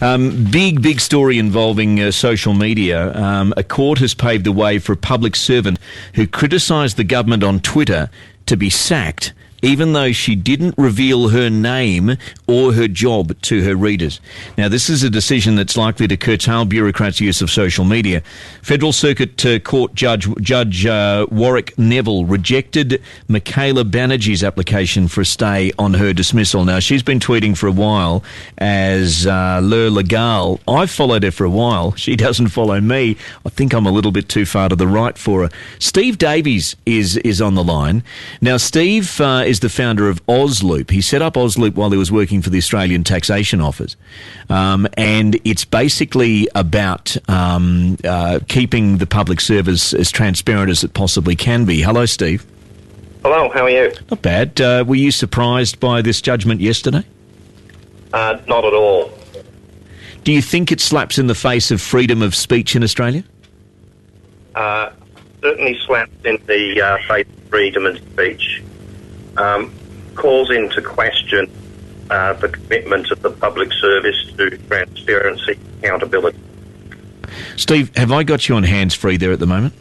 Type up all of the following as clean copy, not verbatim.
Big story involving social media. A court has paved the way for a public servant who criticised the government on Twitter to be sacked, even though she didn't reveal her name or her job to her readers. Now, this is a decision that's likely to curtail bureaucrats' use of social media. Federal Circuit Court Judge Warwick Neville rejected Michaela Banerjee's application for a stay on her dismissal. Now, she's been tweeting for a while as Le Legal. I've followed her for a while. She doesn't follow me. I think I'm a little bit too far to the right for her. Steve Davies is on the line. Now, Steve is the founder of Ozloop. He set up Ozloop while he was working for the Australian Taxation Office. And it's basically about keeping the public service as transparent as it possibly can be. Hello, Steve. Hello, how are you? Not bad. Were you surprised by this judgment yesterday? Not at all. Do you think it slaps in the face of freedom of speech in Australia? Certainly slaps in the face of freedom of speech. Calls into question the commitment of the public service to transparency and accountability. Steve, have I got you on hands-free there at the moment?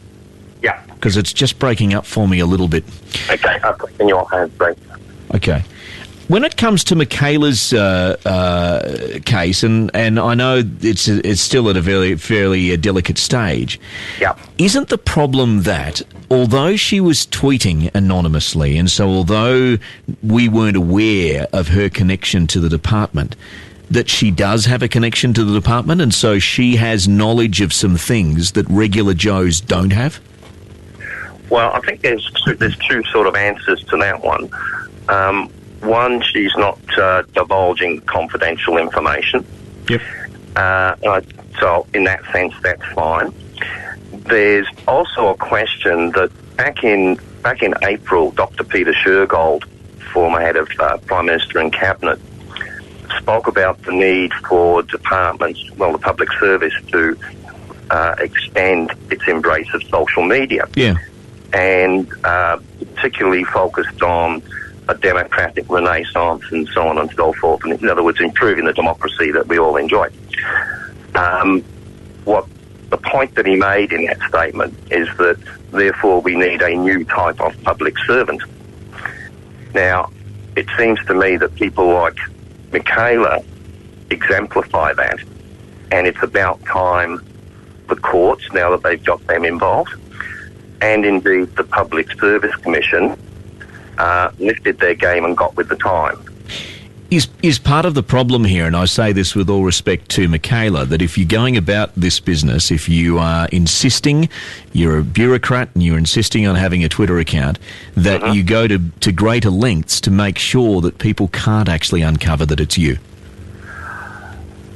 Yeah. Because it's just breaking up for me a little bit. Okay, I've got in your hands, great. Okay. When it comes to Michaela's case, and I know it's still at a fairly delicate stage, Yeah. isn't the problem that although she was tweeting anonymously, and so although we weren't aware of her connection to the department, that she does have a connection to the department, and so she has knowledge of some things that regular Joes don't have? Well, I think there's two sort of answers to that one. One, she's not divulging confidential information. Yep. So in that sense, that's fine. There's also a question that back in April, Dr. Peter Shergold, former head of Prime Minister and Cabinet, spoke about the need for departments, well, the public service, to extend its embrace of social media. Yeah. And particularly focused on a democratic renaissance and so on and so forth. And in other words, improving the democracy that we all enjoy. What the point that he made in that statement is that, therefore, we need a new type of public servant. Now, it seems to me that people like Michaela exemplify that, and it's about time the courts, now that they've got them involved, and indeed the Public Service Commission, lifted their game and got with the time. Is part of the problem here, and I say this with all respect to Michaela, that if you're going about this business, if you are insisting, you're a bureaucrat and you're insisting on having a Twitter account, that you go to greater lengths to make sure that people can't actually uncover that it's you?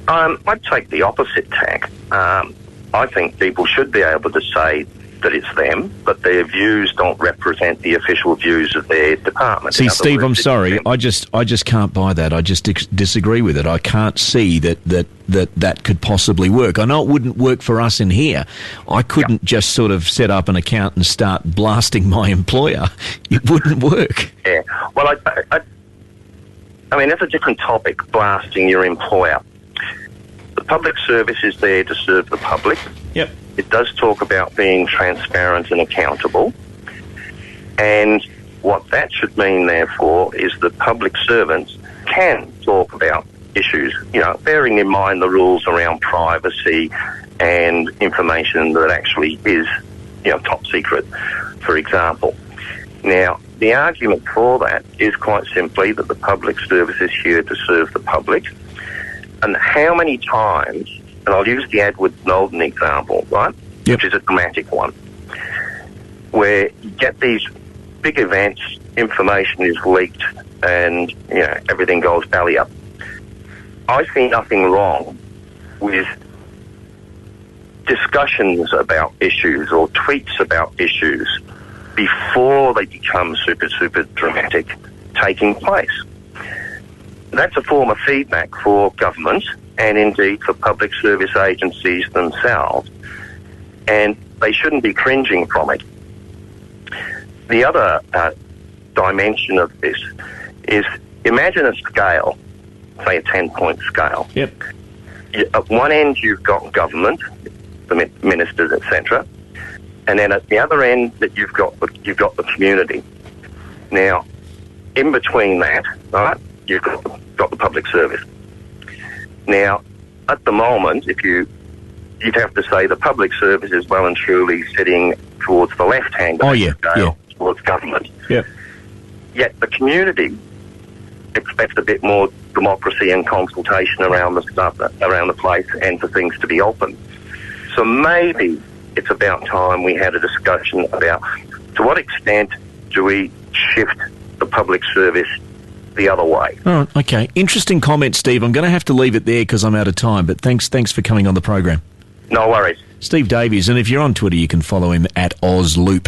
I'd take the opposite tack. I think people should be able to say that it's them, but their views don't represent the official views of their department. See, Steve, I'm sorry. I just can't buy that. I just disagree with it. I can't see that could possibly work. I know it wouldn't work for us in here. I couldn't just sort of set up an account and start blasting my employer. It wouldn't work. Yeah. Well, I mean, that's a different topic, blasting your employer. The public service is there to serve the public. Yep. It does talk about being transparent and accountable. And what that should mean, therefore, is that public servants can talk about issues, bearing in mind the rules around privacy and information that actually is, top secret, for example. Now, the argument for that is quite simply that the public service is here to serve the public. And how many times, and I'll use the Edward Snowden example, right, Yep. which is a dramatic one, where you get these big events, information is leaked, and, everything goes belly up. I see nothing wrong with discussions about issues or tweets about issues before they become super, super dramatic taking place. That's a form of feedback for government and indeed for public service agencies themselves, and they shouldn't be cringing from it. The other dimension of this is, imagine a scale, say a 10-point scale. Yep. at one end you've got government, the ministers, etc., and then at the other end that you've got the community. Now, in between that, right, you've got the public service. Now, at the moment, you'd have to say the public service is well and truly sitting towards the left-hand scale, towards government. Yeah. Yet the community expects a bit more democracy and consultation around the place, and for things to be open. So maybe it's about time we had a discussion about to what extent do we shift the public service the other way. All right, okay. Interesting comment, Steve. I'm going to have to leave it there because I'm out of time, but thanks for coming on the program. No worries. Steve Davies, and if you're on Twitter, you can follow him at OzLoop.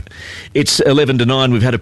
It's 11 to 9. We've had a